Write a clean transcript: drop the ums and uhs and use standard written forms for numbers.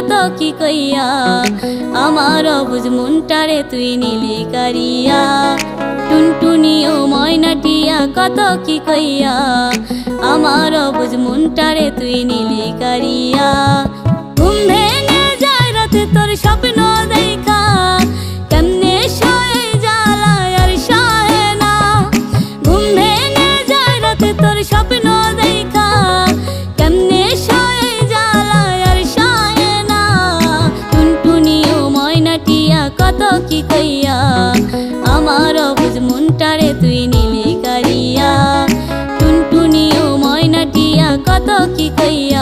কত কি কইয়া আমার অবুঝ মনটারে তুই নিলি কারিয়া টুনটুনি ও ময়নাটিয়া কত কি কইয়া আমার অবুঝ মনটারে তুই নিলি কারিয়া ঘুম ভেঙে যায় রাতে তোর স্বপ্ন দেখা কেমনে শোয়ে জ্বালায় আর সহে না ঘুম ভেঙে যায় রাতে তোর স্বপ্ন দেখা কেমনে শোয়ে জ্বালায় আর সহে না টুনটুনি ও ময়নাটিয়া কত কি কইয়া আমার অবুঝ মনটারে তুই নিলি কারিয়া টুনটুনি ও ময়নাটিয়া কত কি কইয়া